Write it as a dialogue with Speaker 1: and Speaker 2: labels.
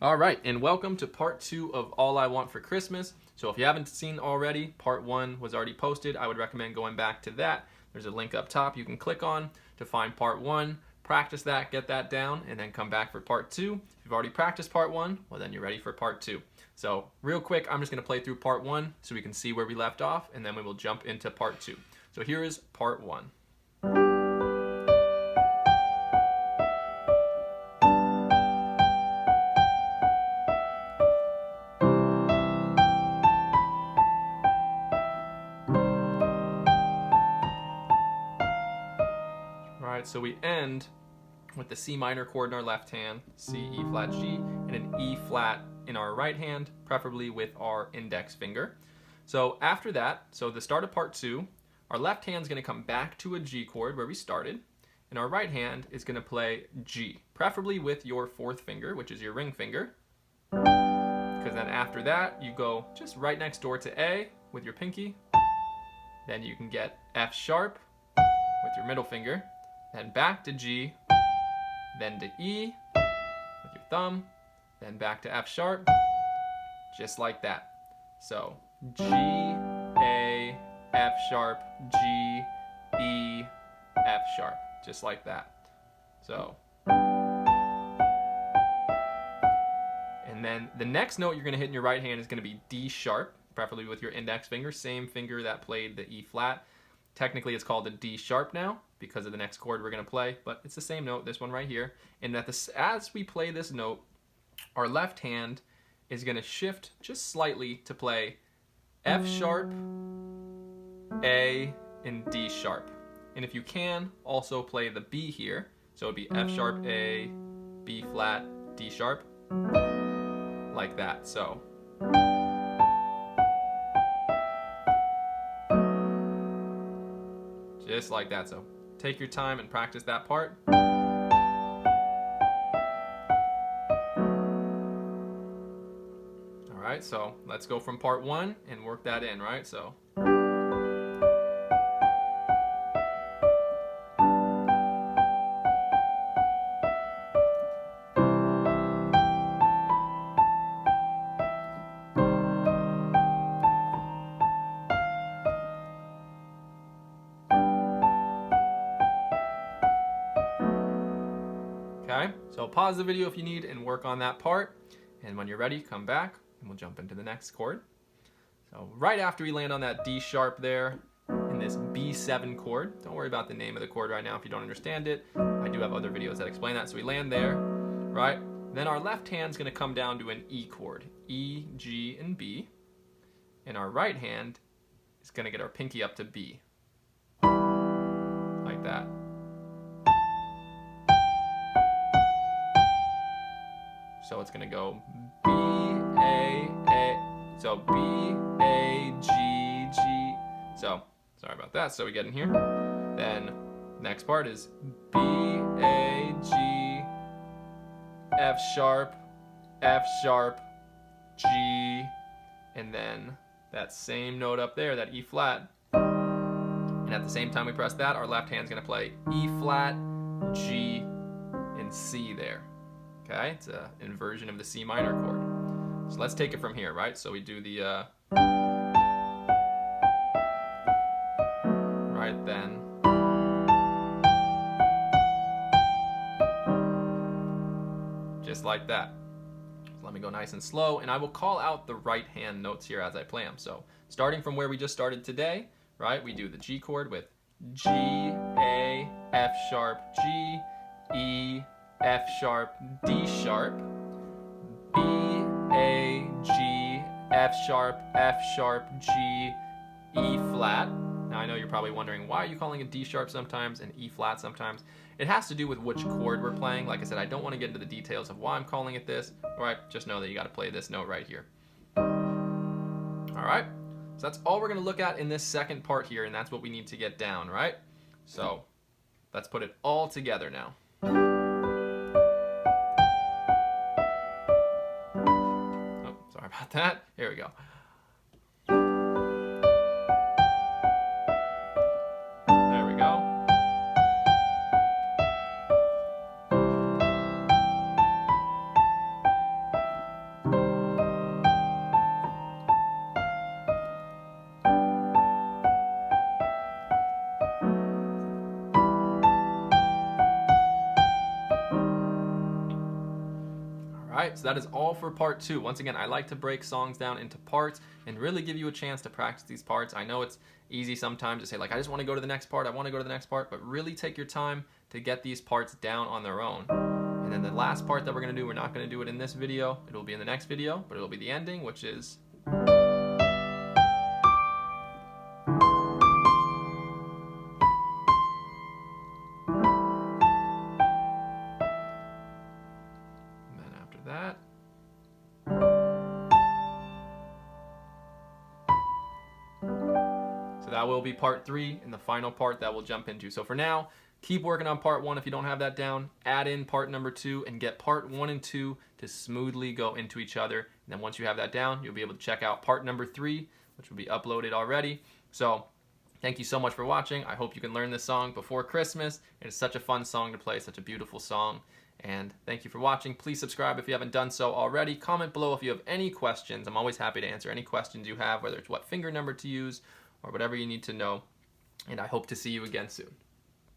Speaker 1: All right, and welcome to part 2 of All I Want for Christmas. So if you haven't seen already, part 1 was already posted. I would recommend going back to that. There's a link up top you can click on to find part 1. Practice that, get that down, and then come back for part 2. If you've already practiced part 1, well then you're ready for part 2. So real quick, I'm just going to play through part 1 so we can see where we left off, and then we will jump into part 2. So here is part 1. Alright, so we end with the C minor chord in our left hand, C, E flat, G, and an E flat in our right hand, preferably with our index finger. So after that, so the start of part 2, our left hand is going to come back to a G chord where we started, and our right hand is going to play G, preferably with your fourth finger, which is your ring finger. Because then after that, you go just right next door to A with your pinky. Then you can get F sharp with your middle finger. Then back to G, then to E with your thumb, then back to F sharp, just like that. So G, A, F sharp, G, E, F sharp, just like that. So, and then the next note you're going to hit in your right hand is going to be D sharp, preferably with your index finger, same finger that played the E flat. Technically it's called a D sharp now because of the next chord we're going to play, but it's the same note, this one right here. And as we play this note, our left hand is going to shift just slightly to play F sharp, A, and D sharp. And if you can, also play the B here. So it would be F sharp, A, B flat, D sharp, like that. So just like that. So take your time and practice that part. All right, so let's go from part 1 and work that in, right? So okay, so pause the video if you need and work on that part. And when you're ready, come back and we'll jump into the next chord. So right after we land on that D sharp there in this B7 chord, don't worry about the name of the chord right now if you don't understand it. I do have other videos that explain that. So we land there, right? Then our left hand's going to come down to an E chord, E, G, and B. And our right hand is going to get our pinky up to B, like that. So it's going to go B, A, so B, A, G, G. So, sorry about that. So we get in here. Then, next part is B, A, G, F sharp, G, and then that same note up there, that E flat. And at the same time we press that, our left hand's going to play E flat, G, and C there. Okay, it's an inversion of the C minor chord. So let's take it from here, right? So we do the right then. Just like that. So let me go nice and slow, and I will call out the right hand notes here as I play them. So starting from where we just started today, right? We do the G chord with G, A, F sharp, G, E, F sharp, D sharp, B, A, G, F sharp, G, E flat. Now I know you're probably wondering, why are you calling it D sharp sometimes and E flat sometimes? It has to do with which chord we're playing. Like I said, I don't want to get into the details of why I'm calling it this. All right, just know that you got to play this note right here. All right, so that's all we're going to look at in this second part here, and that's what we need to get down, right? So let's put it all together now. Sorry about that. Here we go. There we go. Alright, so that is all for part 2. Once again, I like to break songs down into parts and really give you a chance to practice these parts. I know it's easy sometimes to say, like, I just want to go to the next part, I want to go to the next part, but really take your time to get these parts down on their own. And then the last part that we're going to do, we're not going to do it in this video, it'll be in the next video, but it'll be the ending, which is... that. So that will be part 3 and the final part that we'll jump into. So for now, keep working on part 1 if you don't have that down. Add in part number 2 and get part 1 and 2 to smoothly go into each other. And then once you have that down, you'll be able to check out part number 3, which will be uploaded already. So thank you so much for watching. I hope you can learn this song before Christmas. It is such a fun song to play, such a beautiful song. And thank you for watching. Please subscribe if you haven't done so already. Comment below if you have any questions. I'm always happy to answer any questions you have, whether it's what finger number to use or whatever you need to know. And I hope to see you again soon.